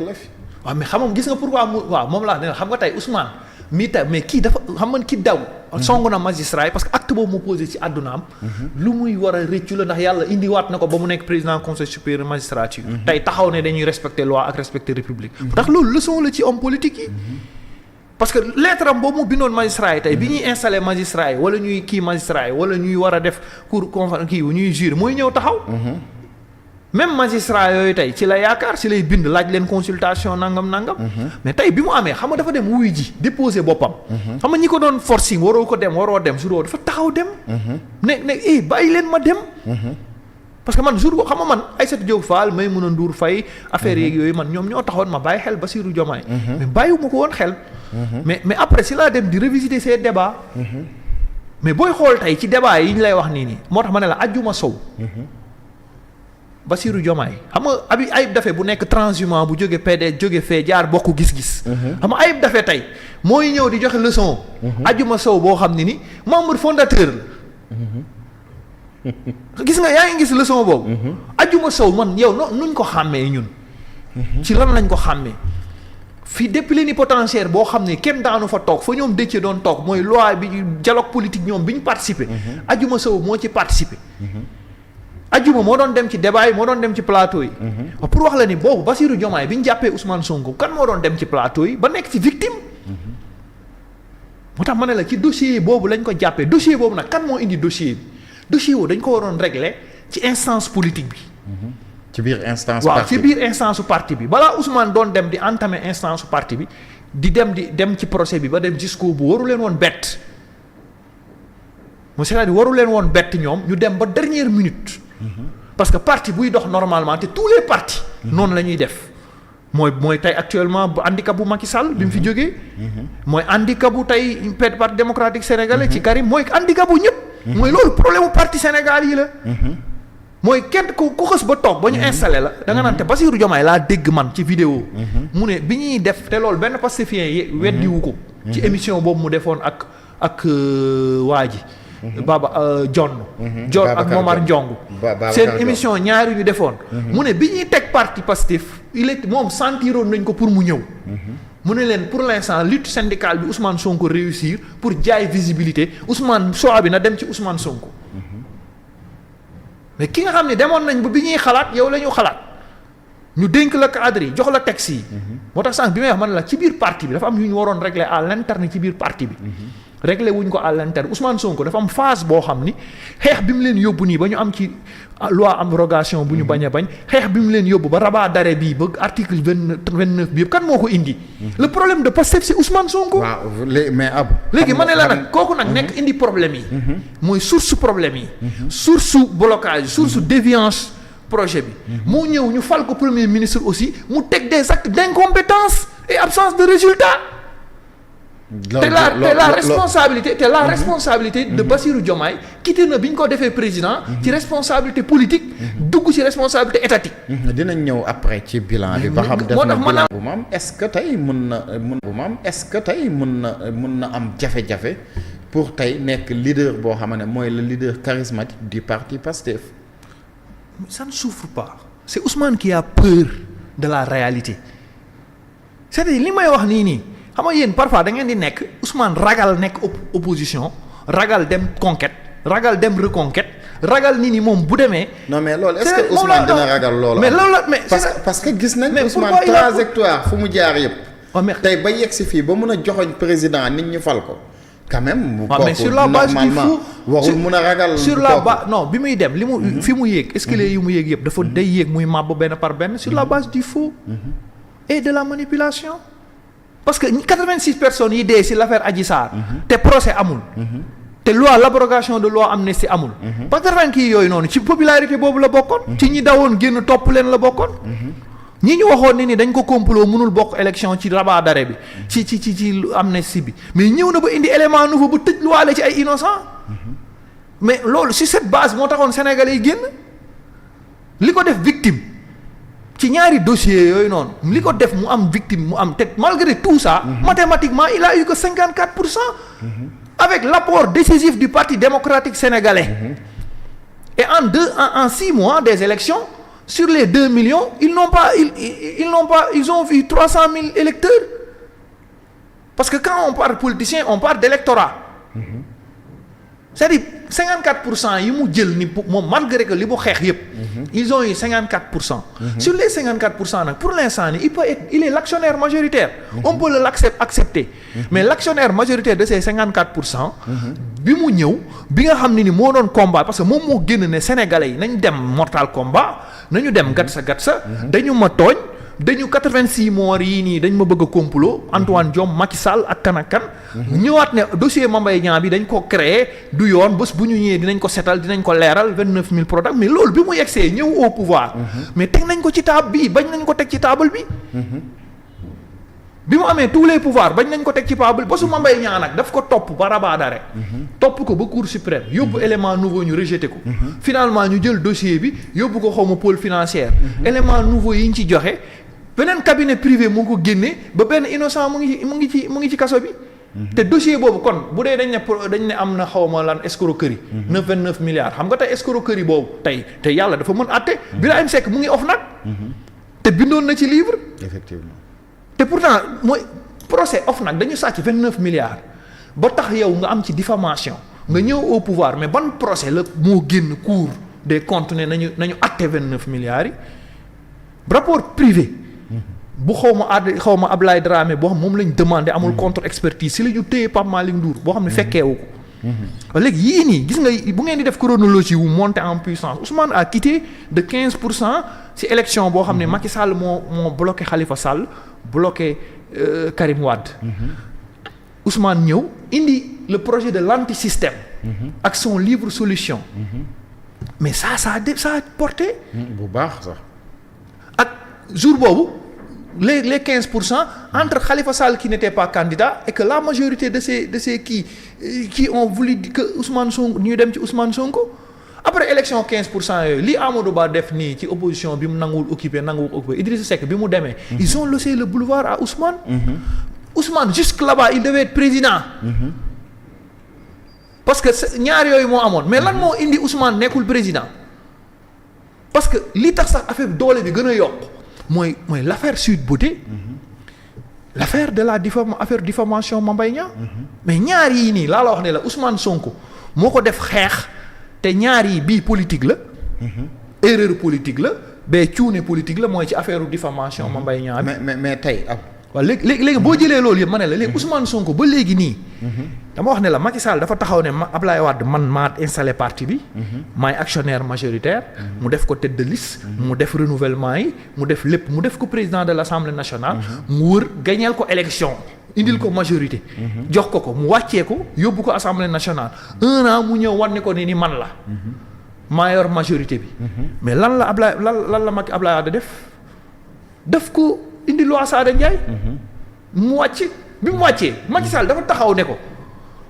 waaw mais xam nga gis nga pourquoi waaw moom laa ne xam nga tey Ousmane mii tey mais kii dafa xam nga ki daw. song na magistrat yi parce que acte boobu mu posé ci àddunaam. lu muy war a rëccu la ndax yàlla indiwaat na ko ba mu nekk président conseil supérieur magistrature. tey taxaw ne dañuy respecter loi ak respecter république. ndax loolu leçon la ci homme politique yi. parce que lettre am boobu mu bindoon magistrat yi tey bi ñuy installé magistrat yi wala ñuy kii magistrat yi wala ñuy war a def cour conférence kii ñuy jurer mooy ñëw taxaw. même magistrat yooyu tey ci la yaakaar ci lay bind laaj leen consultation nangam. mais tey bi mu amee xam nga dafa dem wuyu ji déposer boppam. xam nga ñi ko doon forcing waroo dem jour dafa taxaw dem. ne bàyyi leen ma dem. parce que man jour boo xam nga man Aïssatou Diop Fall Maïmouna Ndour Faye affaire yeeg yooyu man ñoom ñoo taxoon ma bàyyi xel Bassirou Diomaye. mais bàyyiwuma ko woon xel. mais après si laa dem di revisiter ces débats. mais booy xool tey ci débat yi ñu lay wax nii moo tax ma ne la ajjuma sow. Bassirou Diomaye xam nga Ayib Daffé bu nekk transhumant bu jóge PD jóge fee jaar bokk gis-gis. xam nga Ayib Daffé tey mooy ñëw di joxe leçon. ajjuma sow boo xam ne ni membre fondateur la. gis nga yaa ngi gis leçon boobu. ajjuma sow man yow nuñ ko xàmmee ñun. ci lan lañ ko xàmmee. fii député plénipotentiaire boo xam ne kenn daanu fa toog fa ñoom dëcc doon toog mooy loi bi dialogue politique ñoom bi ñu participé. ajjuma sow moo ci participé. ajjuma moo doon dem ci débat yi moo doon dem ci plateau yi. pour wax la ni boobu Bassirou Diomaye bi ñu jàppee Ousmane Sonko kan moo doon dem ci plateau yi ba nekk ci victime. moo tax ma ne la ci dossier boobu lañ ko jàppee dossier boobu nag kan moo indi dossier bi dossier boobu dañ ko waroon régler ci instance politique bi. ci biir instance waaw ci biir instance su parti bi balaa Ousmane doon dem di entamer instance su parti bi di dem ci procès bi ba dem jusqu'au bout waru leen woon bett. c'est-à-dire waru leen woon bett ñoom ñu dem ba dernière minute. parce que parti buy dox normalement te tous les partis. noonu la ñuy def mooy tey actuellement bu handicap bu Macky Sall bi mu fi jógee. mooy handicap bu tey parti démocratique sénégalais. ci Karim mooy handicap bu ñëpp. mooy loolu problème mu parti Sénégal yi la. mooy kenn ku xës ba toog ba ñu installé la. da nga naan te Bassirou Diomaye laa dégg man ci vidéo. mu ne bi ñuy def te loolu benn pastefien yi weddiwu ko. ci émission boobu mu defoon ak waa ji. John ak Momar Ndiongue seen émission ñaari ñu defoon. mu ne bi ñuy teg parti Pastef moom sentiroon nañ ko pour mu ñëw. mu ne leen pour l'instant lutte syndicale bi Ousmane Sonko réussir pour jaay visibilité Ousmane choix bi na dem ci Ousmane Sonko. mais ki nga xam ne demoon nañ ba bi ñuy xalaat yow la ñu xalaat ñu dénk la cadre yi jox la texte yi. moo tax sànq bi may wax man la ci biir parti bi dafa am yu ñu waroon régler à l'interne ci biir parti bi. réglé wuñ ko à l'interne Ousmane Sonko dafa am phase boo xam ni xeex bi mu leen yóbbu nii ba ñu am ci loi abrogation bu ñu bañ a bañ xeex bi mu leen yóbbu ba rabat d'arrêt bii ba article 29 bi yëpp kan moo ko indi. le problème de Pastef c'est Ousmane Sonko. waaw mais léegi ma ne la nag kooku nag nekk indi problème yi. mooy source problème yi. source blocage source déviance projet bi. moo ñëw ñu fal ko premier ministre aussi mu teg des actes d'incompétence et absence de résultat. la responsabilité de Bassirou Diomaye quitté na bi ñu ko defee président ci responsabilité politique dugg ci responsabilité étatique. dinañ ñëw après ci bilan bi ba xam def na bilan bu maam est-ce que tey mën na am jafe-jafe pour tey nekk leader boo xam ne mooy le leader charismatique du parti Pastef. Ça ne souffre pas c'est Ousmane qui a peur de la réalité c'est-à-dire li may wax nii xam nga yéen parfois da ngeen di nekk Ousmane ragal nekk opposition ragal dem conquête ragal dem reconquête ragal ni moom bu demee. non mais loolu est-ce que Ousmane dina ragal loolu. mais loolu la mais parce que gis nañ Ousmane trajectoire fu mu jaar yëpp. tey ba yegg si fii ba mun a joxoñ président nit ñu fal ko. quand même mais sur la base du fou warul mun a ragal. sur la base non bi muy dem li mu fi mu yéeg escalier yi mu yéeg yëpp dafa day yéeg muy màbb benn par benn sur la base du faux. et de la manipulation. parce que 86 personnes yi dee ci l'affaire Adji Sarr. te procès amul. te l'abrogation de loi amnistie amul. parce que 80 kii yooyu noonu ci popularité boobu la bokkoon. ci ñi dawoon génn topp leen la bokkoon. ñi ñu waxoon ne ni dañ ko complot mënul bokk élection ci rabat d'arrêt bi. ci amnistie bi mais ñëw na ba indi élément nouveau ba tëj luwaale ci ay innocents. mais loolu ci cette base moo taxoon Sénégalais yi génn li ko def victime. ci ñaari dossiers yooyu noonu li ko def mu am victime mu am te malgré tout ça. Mathématiquement il a eu que 54%. avec l'apport décisif du Parti démocratique sénégalais. et en 6 mois des élections sur les 2 millions ils ont vu 300 000 électeurs parce que quand on parle politicien on parle d'électorat. C'est-à-dire 54% yi mu jël ni moom malgré que li mu xeex yëpp. ils ont eu 54%. Sur les 54% nag pour l'instant nii il est l'actionnaire majoritaire. On peut accepter. Mais l'actionnaire majoritaire de ces 54%. bi mu ñëw bi nga xam ne ni moo doon combat parce que moom moo génn ne Sénégalais yi nañ dem Mortal Kombat nañu dem gatsa dañu ma tooñ. dañu 86 morts yii nii dañ ma bëgg a complot Antoine Diome Macky Sall ak kan ñëwaat ne dossier Mame Mbaye Niang bi dañ ko créer du yoon bés bu ñu ñëwee dinañ ko setal dinañ ko leeral 29000 products mais loolu bi mu yegsee ñëw au pouvoir. mais teg nañ ko ci table bi bañ nañ ko teg ci table bi. bi mu amee tous les pouvoirs bañ nañ ko teg ci table ba su Mame Mbaye Niang nag daf ko topp ba rabat d'arrêt. topp ko ba cour suprême yóbbu élément nouveau ñu rejeté ko. finalement ñu jël dossier bi yóbbu ko xawma pôle financier. élément nouveau yi ñu ci joxe. beneen cabinet privé moo ko génnee ba benn innocent mu ngi ci kaso bi. te dossier boobu kon bu dee dañ ne am na xawma lan escroquerie. 29 milliards xam nga tey escroquerie boobu tey te yàlla dafa mën àtte. Birahim Seck mu ngi OFNAC. te bindoon na ci livre. effectivement te pourtant mooy procès OFNAC dañu sàcc 29 milliards ba tax yow nga am ci diffamation nga ñëw au pouvoir mais ban procès la moo génn Cour des comptes ne nañu àtte 29 milliards yi rapport privé. bu xaw ma Ablaye Dramé boo xam moom lañ demandé amul contre expertise si la ñu téye Pape Malick Ndour boo xam ne fekkeewu ko. léegi yii nii gis nga bu ngeen di def chronologie wu monter en puissance Ousmane a quitté de 15% ci élection boo xam ne Macky Sall moo bloqué Khalifa Sall bloqué Karim Wade. Ousmane ñëw indi le projet de l'anti-système. ak son livre solution. mais ça a porté. bu baax sax. ak jour boobu. les 15% entre Khalifa Sall qui n'était pas candidat et que la majorité de ces qui ont voulu que Ousmane Sonko ñu dem ci Ousmane Sonko après élection 15% yooyu li Amadou Ba def nii ci opposition bi mu nanguwul occupé Idrissa Seck bi mu demee. ils ont laissé le boulevard à Ousmane. Ousmane jusque là-bas il devait être président. parce que ñaar yooyu moo amoon mais lan moo indi Ousmane nekkul président parce que li tax sax affaire doole bi gën a yokk. mooy l'affaire Sweet Beauté. l'affaire de la diffamation Mame Mbaye Niang. mais ñaar yii nii laa la wax ne la Ousmane Sonko moo ko def xeex te ñaar yi bii politique la. erreur politique la bee cuune politique la mooy ci affaire diffamation Mame Mbaye Niang. mais tey waaw léegi boo jëlee loolu yëpp ma ne la léegi Ousmane Sonko ba léegi nii. dama wax ne la Macky Sall dafa taxaw ne Ablaye Wade man maa installé parti bi. maay actionnaire majoritaire. mu def ko tête de liste. mu def renouvellement yi mu def lépp mu def ko président de l'Assemblée nationale. mu wër gañeel ko élection. indil ko majorité. jox ko mu wàccee ko yóbbu ko Assemblée nationale 1 an mu ñëw wan ne ko ni man la. maa yor majorité bi. mais lan la Ablaye Wade def ko. indi loi Sada Ndiaye. mu wàcc bi mu wàccee Macky Sall dafa taxaw ne ko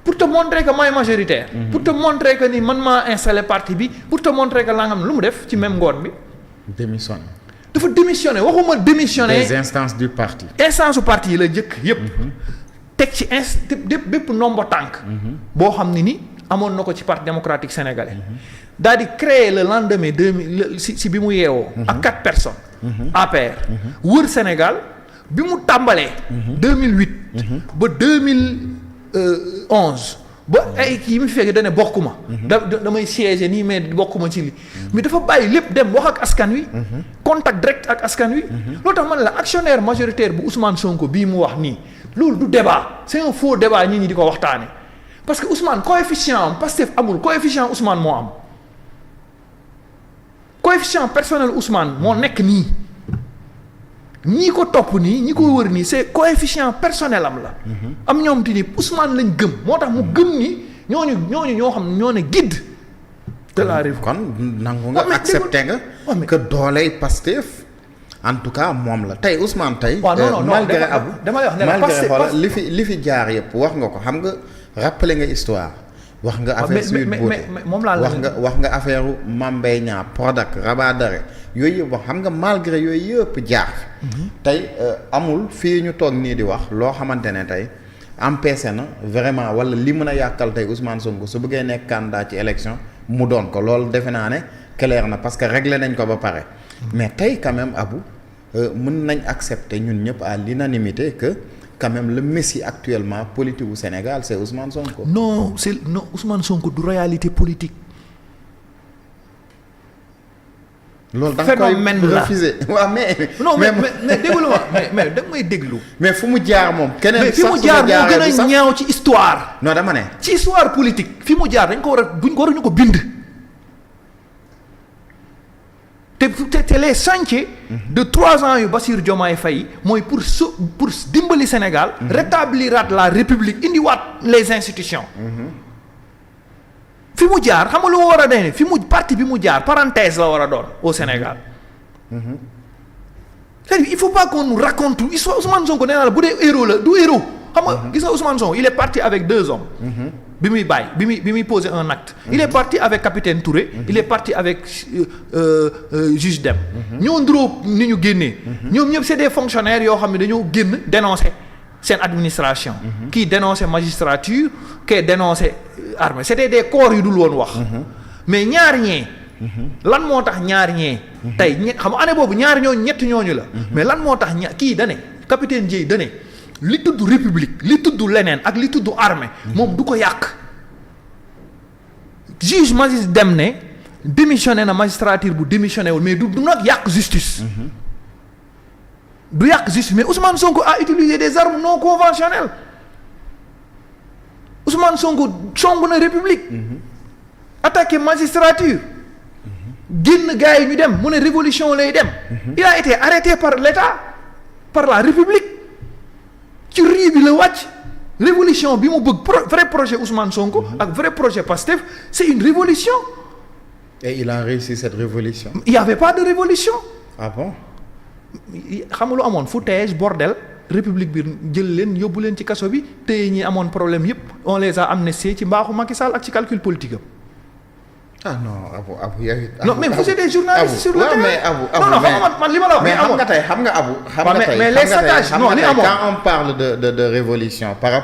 pour te montrer que maay majoritaire. pour te montrer que ni man maa installé parti bi pour te montrer que la nga xam lu mu def ci même ngoon bi. démissionné. dafa démissionné waxuma démissionné. des instances du parti. instance su parti yi la jëkk yépp teg ci bépp nombo tànk. boo xam ne ni amoon na ko ci parti démocratique sénégalais. daal di créer le lendemain 2000 si bi mu yeewoo. ak 4 personnes. APR. wër Sénégal bi mu tàmbalee. 2008. ba 2011. ba ay kii mi fi fekk da ne bokkuma. damay siéger nii mais bokkuma ci li mais dafa bàyyi lépp dem wax ak askan wi. contact direct ak askan wi. loolu tax man la actionnaire majoritaire bu Ousmane Sonko bii mu wax nii loolu du débat c'est un faux débat ñi di ko waxtaane parce que Ousmane coefficient am Pastef amul coefficient Ousmane moo am. coefficient personnel Ousmane moo nekk nii ñii ko topp nii ñi ko wër nii c'est coefficient personnel am la. am ñoom te ni Ousmane lañ gëm moo tax mu gëm ni ñooñu ñoo xam ñoo ne guide de la réew. kon nangu nga accepté nga. que dooley Pastef en tout cas moom la tey Ousmane tey. malgré Abou dama lay wax ne malgré xoolal li fi jaar yëpp wax nga ko xam nga rappelé nga histoire. wax nga affaire Sweet Beauté wax nga affaire Mame Mbaye Niang Prodac rabat d'arrêt yooyu yëpp wax xam nga malgré yooyu yëpp jaar. tey amul fii ñu toog nii di wax loo xamante ne tey empêché na vraiment wala li mën a yàqal tey Ousmane Sonko su bëggee nekk candidat ci élection mu doon ko loolu defe naa ne clair na parce que réglé nañ ko ba pare mais tey quand même Abou mën nañ accepter ñun ñëpp à l'unanimité que quand même le messie actuellement politique au Sénégal c'est Ousmane Sonko. non Ousmane Sonko du réalité politique. loolu da nga koy refuser waaw mais. non mais déglu mais da nga may déglu. mais fu mu jaar moom. keneen sax fi mu jaar moo gën a ñaaw ci histoire. non dama ne. ci histoire politique fi mu jaar dañ ko war a waruñu ko bind. te les chantiers de 3 ans yu Bassirou Diomaye Faye mooy pour dimbali Sénégal. rétabliraat la République indiwaat les institutions. fi mu jaar xam nga lu ma war a dee fi mu parti bi mu jaar parenthèse la war a doon au Sénégal. c'est-à-dire il faut pas qu'on nous raconte tout histoire. Ousmane Sonko nee naa la bu dee héros la du héros. xam nga gis nga Ousmane Sonko il est parti avec 2 hommes. bi muy bàyyi bi muy poser un acte. il est parti avec capitaine Touré. il est parti avec juge Dème. ñoo nduroo ni ñu génnee. ñoom ñëpp c'est des fonctionnaires yoo xam ne dañoo génn dénoncer seen administration. kii dénoncer magistrature kii dénoncer armée c'était des corps yu dul woon wax. mais ñaar ñee. lan moo tax ñaar ñee. tey xam nga année boobu ñaar ñooñu ñetti ñooñu la. mais lan moo tax kii dane capitaine Dièye dane li tudd république li tudd leneen ak li tudd armée moom du ko yàq. juge magistrat dem ne démissionné na magistrature bu démissionné wul mais du nag yàq justice. du yàq justice mais Ousmane Sonko a utilisé des armes non conventionnelles. Ousmane Sonko song na république. attaqué magistrature. génn gars yi ñu dem mu ne révolution lay dem. il a été arrêté par l'État par la république. ci rue bi la wàcc. révolution bi mu bëgg vrai projet Ousmane Sonko. ak vrai projet Pastef c'est une révolution. et il a réussi cette révolution. il y avait pas de révolution. ah bon. xam nga lu amoon foutaise bordel république bi jël leen yóbbu leen ci kaso bi tey ñi amoon problème yépp on les a amnistiés ci mbaaxu Macky Sall ak ci calcul politique am. ah non Abou yow it. non mais vous êtes des journalistes sur le terrain. mais Abou non xam nga man li ma la wax. mais xam nga tey xam nga Abou. mais les sagages non li amoon quand on parle de révolution par rapport